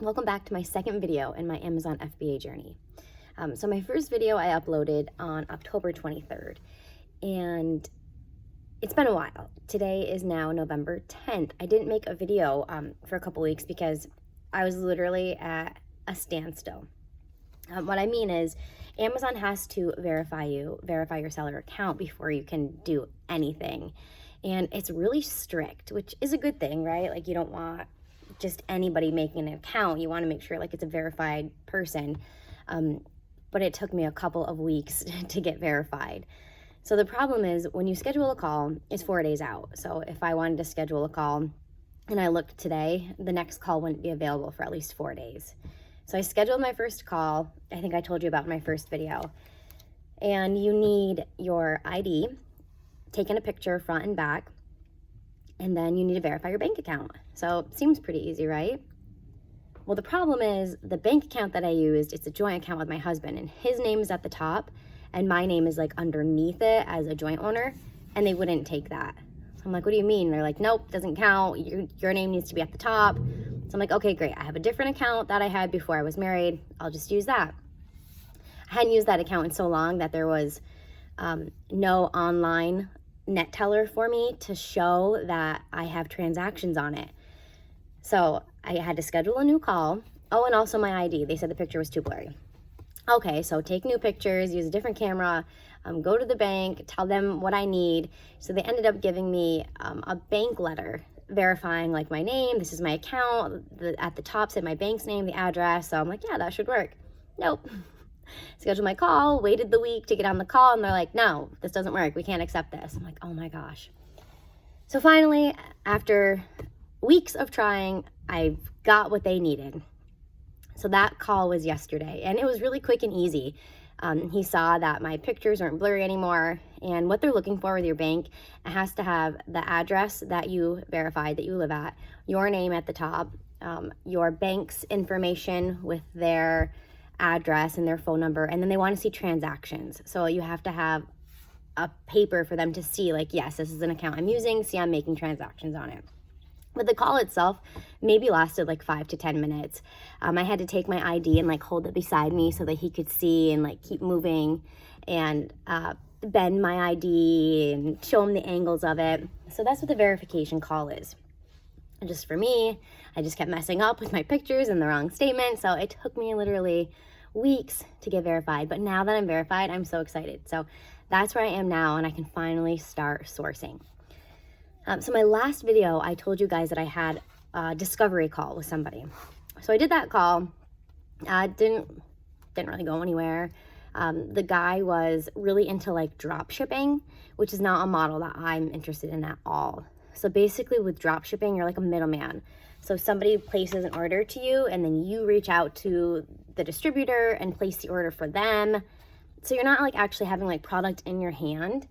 Welcome back to my second video in my Amazon FBA journey. So my first video I uploaded on October 23rd, and it's been a while. Today is now November 10th. I didn't make a video for a couple weeks because I was literally at a standstill. What I mean is Amazon has to verify your seller account before you can do anything. And it's really strict, which is a good thing, right? Like, you don't want just anybody making an account. You want to make sure like it's a verified person. But it took me a couple of weeks to get verified. So the problem is when you schedule a call, it's 4 days out. So if I wanted to schedule a call and I looked today, the next call wouldn't be available for at least 4 days. So I scheduled my first call. I think I told you about in my first video. And you need your ID, taking a picture front and back, and then you need to verify your bank account. So it seems pretty easy, right? Well, the problem is the bank account that I used, it's a joint account with my husband, and his name is at the top and my name is like underneath it as a joint owner, and they wouldn't take that. So I'm like, what do you mean? They're like, nope, doesn't count. Your name needs to be at the top. So I'm like, okay, great. I have a different account that I had before I was married. I'll just use that. I hadn't used that account in so long that there was no online net teller for me to show that I have transactions on it. So I had to schedule a new call. Oh, and also my ID. They said the picture was too blurry. Okay, so take new pictures, use a different camera, go to the bank, tell them what I need. So they ended up giving me a bank letter verifying like my name, this is my account, at the top said my bank's name, the address. So I'm like, yeah, that should work. Nope. Scheduled my call, waited the week to get on the call, and they're like, no, this doesn't work. We can't accept this. I'm like, oh my gosh. So finally, after weeks of trying, I got what they needed. So that call was yesterday, and it was really quick and easy. He saw that my pictures aren't blurry anymore, and what they're looking for with your bank, it has to have the address that you verified that you live at, your name at the top, your bank's information with their address and their phone number, and then they want to see transactions. So you have to have a paper for them to see, like, yes, this is an account I'm using, see I'm making transactions on it. But the call itself maybe lasted like 5 to 10 minutes. I had to take my ID and like hold it beside me so that he could see and like keep moving and bend my ID and show him the angles of it. So that's what the verification call is. And just for me, I just kept messing up with my pictures and the wrong statement. So it took me literally weeks to get verified. But now that I'm verified, I'm so excited. So that's where I am now, and I can finally start sourcing. So my last video, I told you guys that I had a discovery call with somebody. So I did that call. Didn't really go anywhere. The guy was really into like drop shipping, which is not a model that I'm interested in at all. So basically with drop shipping, you're like a middleman. So somebody places an order to you, and then you reach out to the distributor and place the order for them. So you're not like actually having like product in your hand.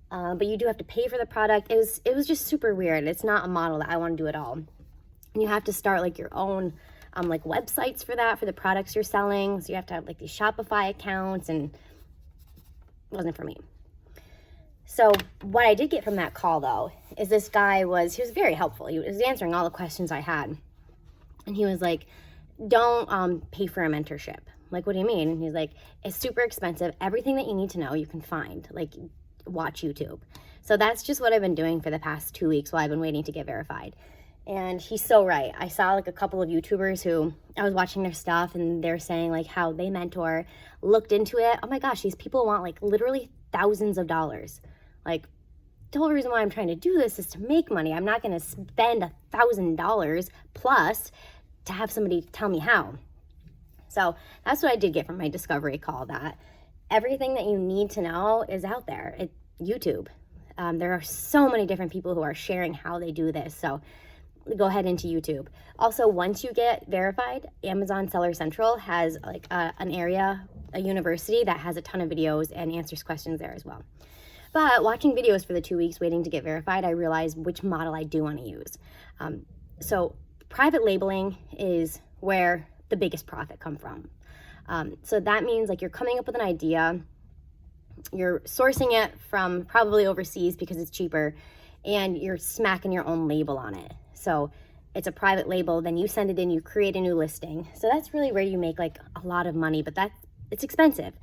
But you do have to pay for the product. It was just super weird. It's not a model that I want to do at all. And you have to start like your own like websites for that, for the products you're selling. So you have to have like these Shopify accounts, and it wasn't for me. So what I did get from that call though, is this guy he was very helpful. He was answering all the questions I had. And he was like, don't pay for a mentorship. I'm like, what do you mean? And he's like, it's super expensive. Everything that you need to know, you can find. Like, watch YouTube. So that's just what I've been doing for the past 2 weeks while I've been waiting to get verified. And he's so right. I saw like a couple of YouTubers who I was watching their stuff, and they're saying like how they mentor, looked into it. Oh my gosh, these people want like literally thousands of dollars. Like, the whole reason why I'm trying to do this is to make money. I'm not going to spend $1,000 plus to have somebody tell me how. So that's what I did get from my discovery call, that everything that you need to know is out there. YouTube. There are so many different people who are sharing how they do this. So go ahead into YouTube. Also, once you get verified, Amazon Seller Central has like an area, a university that has a ton of videos and answers questions there as well. But watching videos for the 2 weeks waiting to get verified, I realized which model I do want to use. So private labeling is where the biggest profit come from. So that means like you're coming up with an idea, you're sourcing it from probably overseas because it's cheaper, and you're smacking your own label on it. So it's a private label, then you send it in, you create a new listing. So that's really where you make like a lot of money, but it's expensive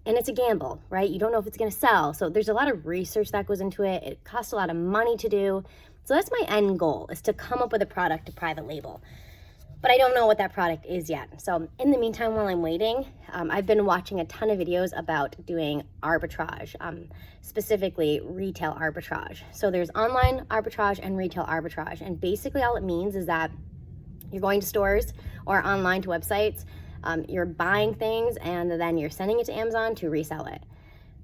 and it's a gamble, right? You don't know if it's gonna sell. So there's a lot of research that goes into it. It costs a lot of money to do. So that's my end goal, is to come up with a product to private label. But I don't know what that product is yet. So in the meantime, while I'm waiting, I've been watching a ton of videos about doing arbitrage, specifically retail arbitrage. So there's online arbitrage and retail arbitrage. And basically all it means is that you're going to stores or online to websites, you're buying things and then you're sending it to Amazon to resell it.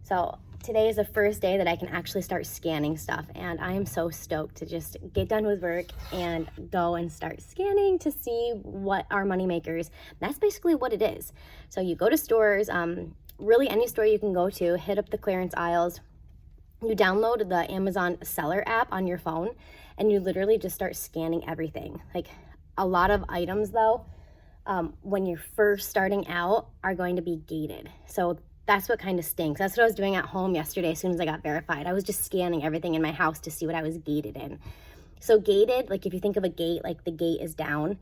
So today is the first day that I can actually start scanning stuff, and I am so stoked to just get done with work and go and start scanning to see what are money makers. That's basically what it is. So you go to stores, really any store you can go to, hit up the clearance aisles, you download the Amazon seller app on your phone, and you literally just start scanning everything. Like a lot of items though, when you're first starting out, are going to be gated. So that's what kind of stinks. That's what I was doing at home yesterday as soon as I got verified. I was just scanning everything in my house to see what I was gated in. So gated, like if you think of a gate, like the gate is down,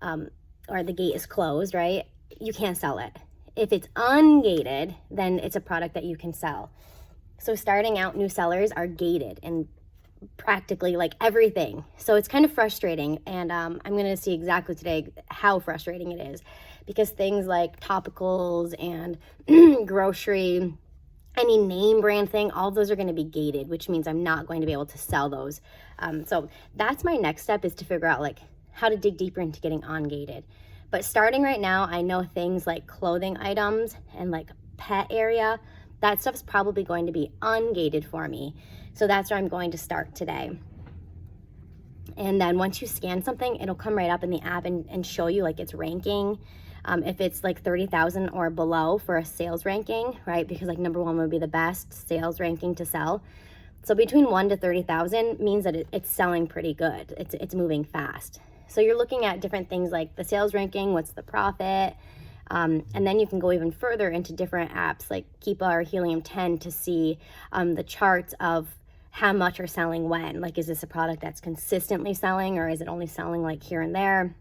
or the gate is closed, right? You can't sell it. If it's ungated, then it's a product that you can sell. So starting out, new sellers are gated and practically like everything. So it's kind of frustrating, and I'm going to see exactly today how frustrating it is, because things like topicals and grocery, any name brand thing, all of those are going to be gated, which means I'm not going to be able to sell those. So that's my next step, is to figure out like how to dig deeper into getting ungated. But starting right now, I know things like clothing items and like pet area, that stuff's probably going to be ungated for me. So that's where I'm going to start today. And then once you scan something, it'll come right up in the app and show you like its ranking. If it's like 30,000 or below for a sales ranking, right? Because like number 1 would be the best sales ranking to sell. So between 1 to 30,000 means that it's selling pretty good. It's moving fast. So you're looking at different things like the sales ranking, what's the profit, and then you can go even further into different apps like Keepa or Helium-10 to see the charts of how much are selling when. Like, is this a product that's consistently selling, or is it only selling like here and there?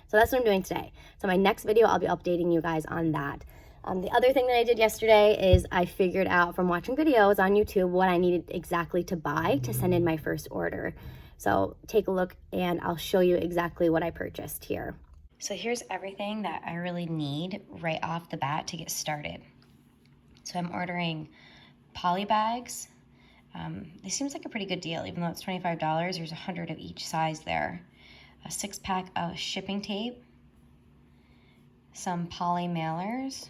So that's what I'm doing today. So my next video, I'll be updating you guys on that. The other thing that I did yesterday is I figured out from watching videos on YouTube what I needed exactly to buy to send in my first order. So take a look and I'll show you exactly what I purchased here. So here's everything that I really need right off the bat to get started. So I'm ordering poly bags. This seems like a pretty good deal, even though it's $25. There's 100 of each size there. A 6-pack of shipping tape, some poly mailers,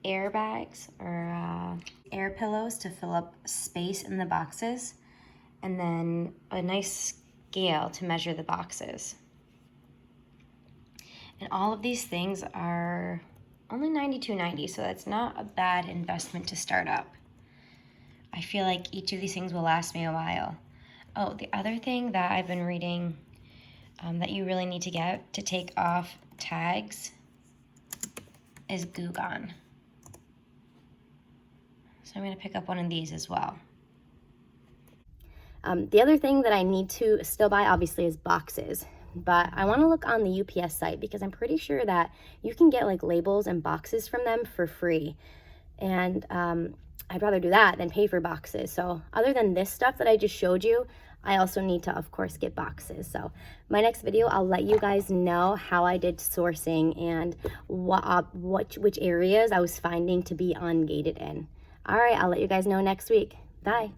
air bags or air pillows to fill up space in the boxes, and then a nice scale to measure the boxes. And all of these things are only $92.90, so that's not a bad investment to start up. I feel like each of these things will last me a while. Oh, the other thing that I've been reading that you really need to get to take off tags is Goo Gone. So I'm going to pick up one of these as well. The other thing that I need to still buy, obviously, is boxes. But I want to look on the UPS site because I'm pretty sure that you can get like labels and boxes from them for free. And I'd rather do that than pay for boxes. So other than this stuff that I just showed you, I also need to, of course, get boxes. So my next video, I'll let you guys know how I did sourcing and which areas I was finding to be ungated in. All right, I'll let you guys know next week. Bye.